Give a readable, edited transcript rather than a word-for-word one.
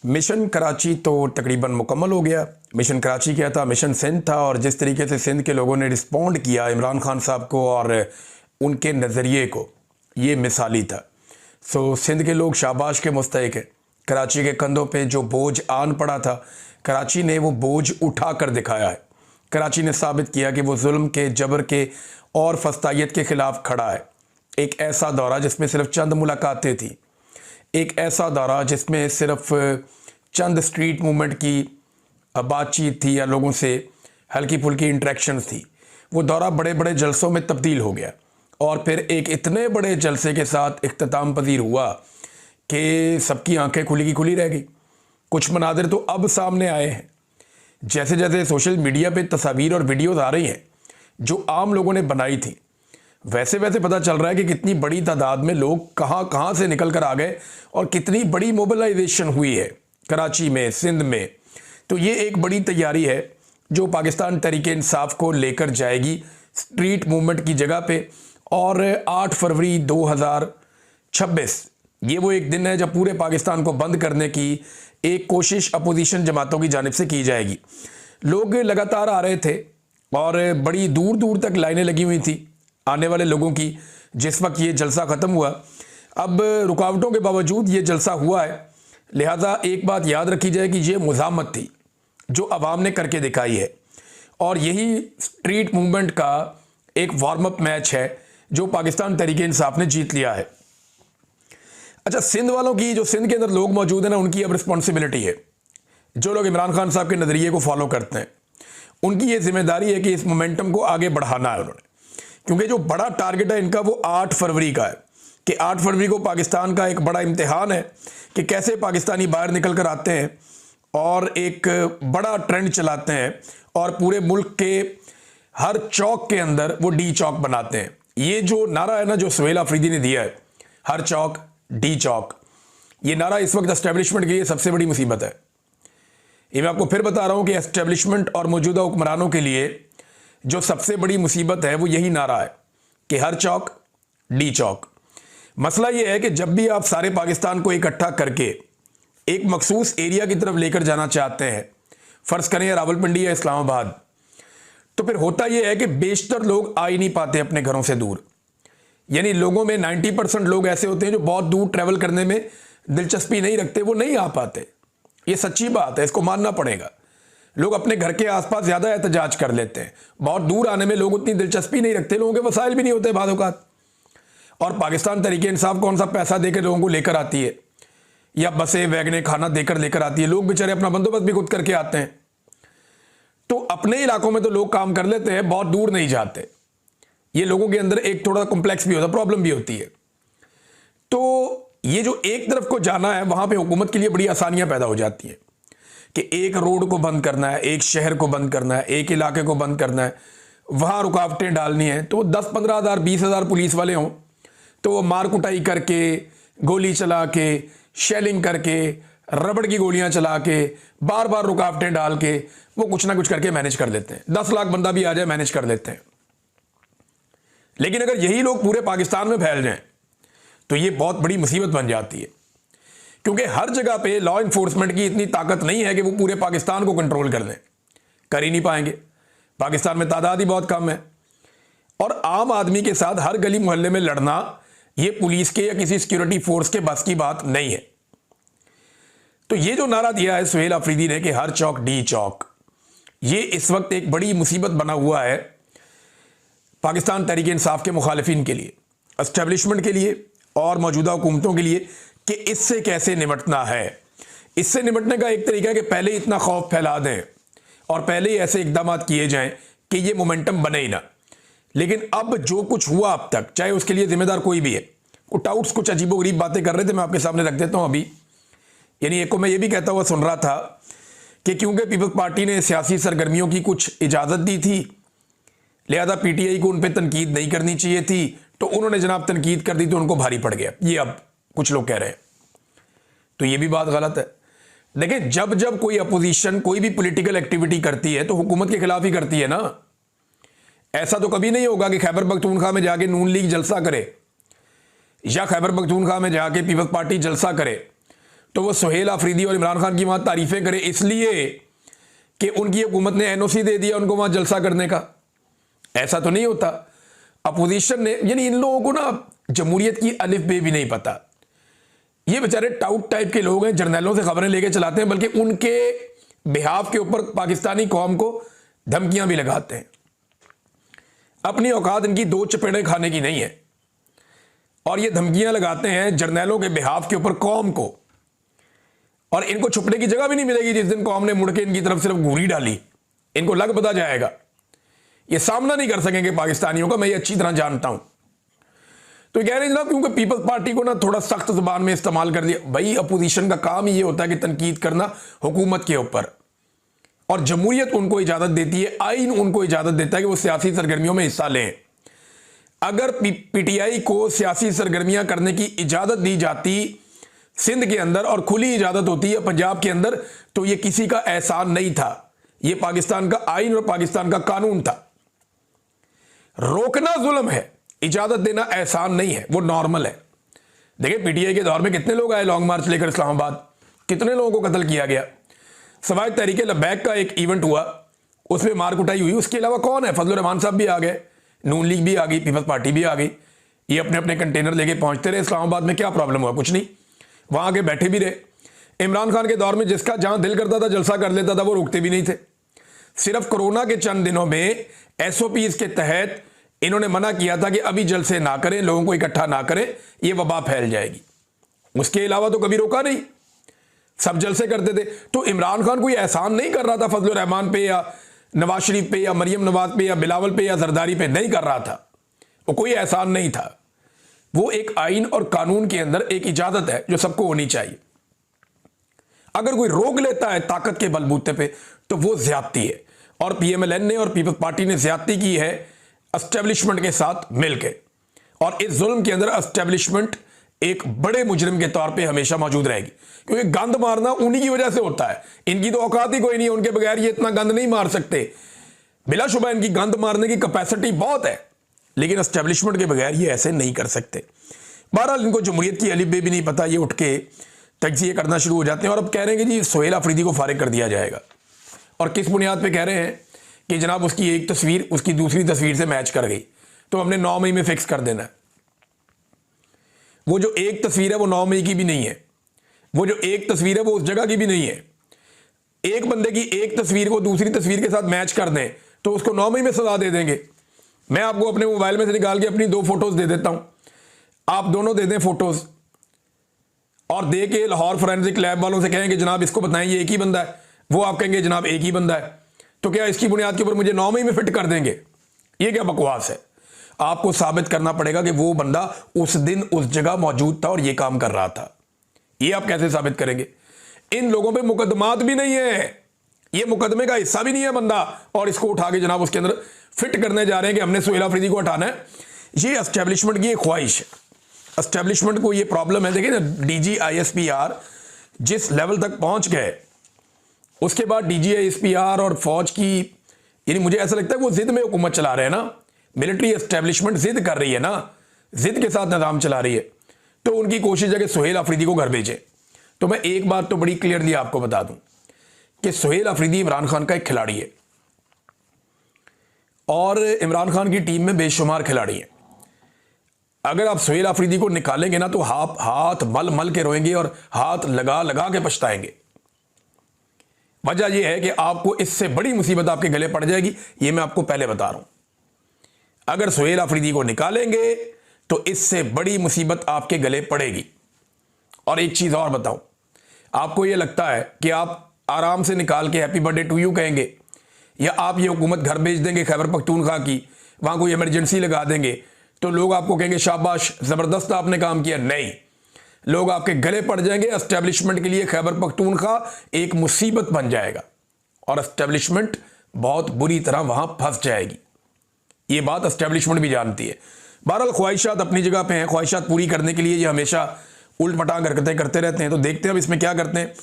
Mission Karachi तो तकरीबन मुकम्मल हो गया। मिशन कराची क्या था, मिशन सिंध था। और जिस तरीके से सिंध के लोगों ने रिस्पॉन्ड किया इमरान खान साहब को और उनके नज़रिए को, ये मिसाली था। सो सिंध के लोग शाबाश के मुस्तहिक हैं। कराची के कंधों पे जो बोझ आन पड़ा था, कराची ने वो बोझ उठा कर दिखाया है। कराची ने साबित किया कि वो जुल्म के, जबर के और फस्तायत के ख़िलाफ़ खड़ा है। एक ऐसा दौरा जिसमें सिर्फ चंद मुलाकातें थी, एक ऐसा दौरा जिसमें सिर्फ चंद स्ट्रीट मूवमेंट की बातचीत थी या लोगों से हल्की फुल्की इंटरेक्शंस थी, वो दौरा बड़े बड़े जलसों में तब्दील हो गया और फिर एक इतने बड़े जलसे के साथ इख्तिताम पजीर हुआ कि सबकी आंखें खुली की खुली रह गई। कुछ मनाजिर तो अब सामने आए हैं, जैसे जैसे सोशल मीडिया पे तस्वीर और वीडियोज़ आ रही हैं जो आम लोगों ने बनाई थी, वैसे वैसे पता चल रहा है कि कितनी बड़ी तादाद में लोग कहाँ कहाँ से निकल कर आ गए और कितनी बड़ी मोबिलाइजेशन हुई है कराची में, सिंध में। तो ये एक बड़ी तैयारी है जो पाकिस्तान तहरीक इंसाफ को लेकर जाएगी स्ट्रीट मूवमेंट की जगह पे। और 8 फरवरी 2026 ये वो एक दिन है जब पूरे पाकिस्तान को बंद करने की एक कोशिश अपोजिशन जमातों की जानिब से की जाएगी। लोग लगातार आ रहे थे और बड़ी दूर दूर तक लाइनें लगी हुई थी आने वाले लोगों की जिस वक्त ये जलसा ख़त्म हुआ। अब रुकावटों के बावजूद ये जलसा हुआ है, लिहाजा एक बात याद रखी जाए कि ये मुज़ामत थी जो अवाम ने करके दिखाई है और यही स्ट्रीट मूवमेंट का एक वार्म अप मैच है जो पाकिस्तान तहरीक इंसाफ ने जीत लिया है। अच्छा, सिंध वालों की, जो सिंध के अंदर लोग मौजूद हैं ना, उनकी अब रिस्पॉन्सिबिलिटी है। जो लोग इमरान खान साहब के नज़रिए को फॉलो करते हैं उनकी ये जिम्मेदारी है कि इस मोमेंटम को आगे बढ़ाना है उन्होंने, क्योंकि जो बड़ा टारगेट है इनका वो 8 फरवरी का है कि 8 फरवरी को पाकिस्तान का एक बड़ा इम्तिहान है कि कैसे पाकिस्तानी बाहर निकल कर आते हैं और एक बड़ा ट्रेंड चलाते हैं और पूरे मुल्क के हर चौक के अंदर वो डी चौक बनाते हैं। ये जो नारा है ना जो सुहेल अफरीदी ने दिया है, हर चौक डी चौक, ये नारा इस वक्त एस्टेब्लिशमेंट के लिए सबसे बड़ी मुसीबत है। ये मैं आपको फिर बता रहा हूँ कि एस्टेब्लिशमेंट और मौजूदा हुक्मरानों के लिए जो सबसे बड़ी मुसीबत है वो यही नारा है कि हर चौक डी चौक। मसला ये है कि जब भी आप सारे पाकिस्तान को इकट्ठा करके एक मखसूस एरिया की तरफ लेकर जाना चाहते हैं, फ़र्ज़ करें रावलपिंडी या इस्लामाबाद, तो फिर होता यह है कि बेशतर लोग आ ही नहीं पाते अपने घरों से दूर। यानी लोगों में 90% लोग ऐसे होते हैं जो बहुत दूर ट्रैवल करने में दिलचस्पी नहीं रखते, वो नहीं आ पाते। ये सच्ची बात है, इसको मानना पड़ेगा। लोग अपने घर के आसपास ज़्यादा एहतजाज कर लेते हैं, बहुत दूर आने में लोग उतनी दिलचस्पी नहीं रखते, लोगों के वसाइल भी नहीं होते बाद औक़ात। और पाकिस्तान तहरीक इंसाफ कौन सा पैसा देकर लोगों को लेकर आती है या बसें वैगनें खाना देकर लेकर आती है, लोग बेचारे अपना बंदोबस्त भी खुद करके आते हैं। तो अपने इलाकों में तो लोग काम कर लेते हैं, बहुत दूर नहीं जाते। ये लोगों के अंदर एक थोड़ा कॉम्प्लेक्स भी होता है, प्रॉब्लम भी होती है। तो ये जो एक तरफ को जाना है वहां पे हुकूमत के लिए बड़ी आसानियां पैदा हो जाती हैं कि एक रोड को बंद करना है, एक शहर को बंद करना है, एक इलाके को बंद करना है, वहां रुकावटें डालनी है। तो 10-15 हज़ार 20 हज़ार पुलिस वाले हों तो वो मार कुटाई करके, गोली चला के, शेलिंग करके, रबड़ की गोलियां चला के, बार बार रुकावटें डाल के वो कुछ ना कुछ करके मैनेज कर लेते हैं। 10 लाख बंदा भी आ जाए मैनेज कर लेते हैं। लेकिन अगर यही लोग पूरे पाकिस्तान में फैल जाएं तो ये बहुत बड़ी मुसीबत बन जाती है, क्योंकि हर जगह पे लॉ इन्फोर्समेंट की इतनी ताकत नहीं है कि वो पूरे पाकिस्तान को कंट्रोल कर लें, कर ही नहीं पाएंगे। पाकिस्तान में तादाद ही बहुत कम है और आम आदमी के साथ हर गली मोहल्ले में लड़ना ये पुलिस के या किसी सिक्योरिटी फोर्स के बस की बात नहीं है। तो ये जो नारा दिया है सुहेल अफरीदी ने कि हर चौक डी चौक, ये इस वक्त एक बड़ी मुसीबत बना हुआ है पाकिस्तान तहरीक इंसाफ के मुखालिफिन के लिए, एस्टेब्लिशमेंट के लिए और मौजूदा हुकूमतों के लिए कि इससे कैसे निपटना है। इससे निपटने का एक तरीका है कि पहले ही इतना खौफ फैला दें और पहले ही ऐसे इकदाम किए जाएं कि ये मोमेंटम बने ही ना। लेकिन अब जो कुछ हुआ अब तक, चाहे उसके लिए जिम्मेदार कोई भी है, वो टाउट्स कुछ अजीबोगरीब बातें कर रहे थे, मैं आपके सामने रख देता हूं अभी। यानी एक को मैं ये भी कहता हुआ सुन रहा था कि क्योंकि पीपल्स पार्टी ने सियासी सरगर्मियों की कुछ इजाज़त दी थी, लिहाजा पीटीआई को उन पर तनकीद नहीं करनी चाहिए थी, तो उन्होंने जनाब तनकीद कर दी तो उनको भारी पड़ गया। ये अब कुछ लोग कह रहे हैं, तो ये भी बात गलत है। देखिए, जब जब कोई अपोजिशन कोई भी पॉलिटिकल एक्टिविटी करती है तो हुकूमत के खिलाफ ही करती है ना। ऐसा तो कभी नहीं होगा कि खैबर पख्तूनख्वा में जाके नून लीग जलसा करे या खैबर पख्तूनख्वा में जाके पीपल्स पार्टी जलसा करे तो वो सुहेल अफरीदी और इमरान खान की वहाँ तारीफ़ें करे इसलिए कि उनकी हुकूमत ने एनओसी दे दिया उनको वहाँ जलसा करने का। ऐसा तो नहीं होता। अपोजिशन ने, यानी इन लोगों को ना जमहूरियत की अलिफ बे भी नहीं पता। ये बेचारे टाउट टाइप के लोग हैं, जर्नलों से खबरें लेके चलाते हैं, बल्कि उनके बिहाफ के ऊपर पाकिस्तानी कौम को धमकियां भी लगाते हैं। अपनी औकात इनकी दो चपेड़े खाने की नहीं है और ये धमकियां लगाते हैं जर्नलों के बिहाफ के ऊपर कौम को, और इनको छुपने की जगह भी नहीं मिलेगी। जिस दिन कौम ने मुड़ के इनकी तरफ सिर्फ घूरी डाली, इनको लग पता जाएगा, ये सामना नहीं कर सकेंगे पाकिस्तानियों का, मैं ये अच्छी तरह जानता हूं। तो कह रहे हैं जनाब क्योंकि पीपल्स पार्टी को ना थोड़ा सख्त जुबान में इस्तेमाल कर दिया। भाई अपोजिशन का काम ही ये होता है कि तनकीद करना हुकूमत के ऊपर, और जमहूरियत उनको इजाजत देती है, आइन उनको इजाजत देता है कि वो सियासी सरगर्मियों में हिस्सा लें। अगर पीटीआई को सियासी सरगर्मियां करने की इजाजत दी जाती सिंध के अंदर और खुली इजाजत होती है पंजाब के अंदर, तो ये किसी का एहसान नहीं था, ये पाकिस्तान का आइन और पाकिस्तान का कानून था। रोकना जुल्म है, इजाजत देना एहसान नहीं है, वो नॉर्मल है। देखिए पीटीआई के दौर में कितने लोग आए लॉन्ग मार्च लेकर इस्लामाबाद, कितने लोगों को कत्ल किया गया। सवाए तहरीक लबैक का एक इवेंट हुआ, उसमें मार कुटाई हुई, उसके अलावा कौन है? फजलुर रहमान साहब भी आ गए, नून लीग भी आ गई, पीपल्स पार्टी भी आ गई। ये अपने अपने कंटेनर लेके पहुंचते रहे इस्लामाबाद में, क्या प्रॉब्लम हुआ? कुछ नहीं, वहां आके बैठे भी रहे। इमरान खान के दौर में जिसका जहां दिल करता था जलसा कर लेता था, वो रुकते भी नहीं थे। सिर्फ कोरोना के चंद दिनों में एसओपीज के तहत इन्होंने मना किया था कि अभी जलसे ना करें, लोगों को इकट्ठा ना करें, ये वबा फैल जाएगी। उसके अलावा तो कभी रोका नहीं, सब जलसे करते थे। तो इमरान खान कोई एहसान नहीं कर रहा था फजलुर रहमान पे या नवाज शरीफ पे या मरियम नवाज पे या बिलावल पे या जरदारी पे, नहीं कर रहा था। वो कोई एहसान नहीं था, वो एक आइन और कानून के अंदर एक इजाजत है जो सबको होनी चाहिए। अगर कोई रोक लेता है ताकत के बलबूते पे तो वो ज्यादती है, और पीएमएलएन ने और पीपल्स पार्टी ने ज्यादती की है एस्टेब्लिशमेंट के साथ मिलकर। और इस जुल्म के अंदर एस्टेब्लिशमेंट एक बड़े मुजरिम के तौर पे हमेशा मौजूद रहेगी, क्योंकि गंद मारना उन्हीं की वजह से होता है। इनकी तो औकात ही कोई नहीं है, उनके बगैर ये इतना गंद नहीं मार सकते। बिलाशुबा इनकी गंद मारने की कैपेसिटी बहुत है, लेकिन एस्टेब्लिशमेंट के बगैर ये ऐसे नहीं कर सकते। बहरहाल इनको जमहूरियत की अलिफ बे भी नहीं पता, ये उठ के तजिए करना शुरू हो जाते हैं और अब कह रहे हैं कि जी सुहेल अफरीदी को फारिग कर दिया जाएगा। और किस बुनियाद पे कह रहे हैं कि जनाब उसकी एक तस्वीर उसकी दूसरी तस्वीर से मैच कर गई, तो हमने 9 मई में फिक्स कर देना है। वो जो एक तस्वीर है वो 9 मई की भी नहीं है, वो जो एक तस्वीर है वो उस जगह की भी नहीं है। एक बंदे की एक तस्वीर को दूसरी तस्वीर के साथ मैच कर दें तो उसको 9 मई में सजा दे देंगे। मैं आपको अपने मोबाइल में से निकाल के अपनी 2 फोटोज दे देता हूं, आप दोनों दे दें फोटोज, और दे के लाहौर फोरेंसिक लैब वालों से कहें कि जनाब इसको बताएं ये एक ही बंदा है, वो आप कहेंगे जनाब एक ही बंदा है, तो क्या इसकी बुनियाद के ऊपर मुझे 9 मई में फिट कर देंगे? ये क्या बकवास है? आपको साबित करना पड़ेगा कि वो बंदा उस दिन उस जगह मौजूद था और ये काम कर रहा था। ये आप कैसे साबित करेंगे? इन लोगों पे मुकदमात भी नहीं है, ये मुकदमे का हिस्सा भी नहीं है बंदा, और इसको उठा के जनाब उसके अंदर फिट करने जा रहे हैं कि हमने सुहेल अफरीदी को हटाना है। ये एस्टेब्लिशमेंट की एक ख्वाहिश है, एस्टेब्लिशमेंट को ये प्रॉब्लम है। देखिए ना, डीजी आईएसपीआर जिस लेवल तक पहुंच गए, उसके बाद डीजी आईएसपीआर और फौज की, यानी मुझे ऐसा लगता है वो जिद में हुकूमत चला रहे हैं ना। मिलिट्री एस्टेब्लिशमेंट जिद कर रही है ना, जिद के साथ निजाम चला रही है, तो उनकी कोशिश है कि सुहेल अफरीदी को घर भेजे। तो मैं एक बात तो बड़ी क्लियरली आपको बता दूं कि सुहेल अफरीदी इमरान खान का एक खिलाड़ी है, और इमरान खान की टीम में बेशुमार खिलाड़ी हैं। अगर आप सुहेल अफरीदी को निकालेंगे ना तो हाथ मल मल के रोएंगे और हाथ लगा लगा के पछताएंगे। वजह यह है कि आपको इससे बड़ी मुसीबत आपके गले पड़ जाएगी, ये मैं आपको पहले बता रहा हूं। अगर सुहेल अफरीदी को निकालेंगे तो इससे बड़ी मुसीबत आपके गले पड़ेगी। और एक चीज और बताऊं, आपको यह लगता है कि आप आराम से निकाल के हैप्पी बर्थडे टू यू कहेंगे, या आप ये हुकूमत घर भेज देंगे खैबर पख्तूनख्वा की, वहां कोई इमरजेंसी लगा देंगे, तो लोग आपको कहेंगे शाबाश जबरदस्त आपने काम किया? नहीं, लोग आपके गले पड़ जाएंगे। एस्टेब्लिशमेंट के लिए खैबर पख्तूनख्वा एक मुसीबत बन जाएगा और एस्टेब्लिशमेंट बहुत बुरी तरह वहां फंस जाएगी। ये बात एस्टेब्लिशमेंट भी जानती है। बहरहाल ख्वाहिशात अपनी जगह पे हैं, ख्वाहिशात पूरी करने के लिए ये हमेशा उल्ट पटांग हरकतें करते रहते हैं। तो देखते हैं अब इसमें क्या करते हैं।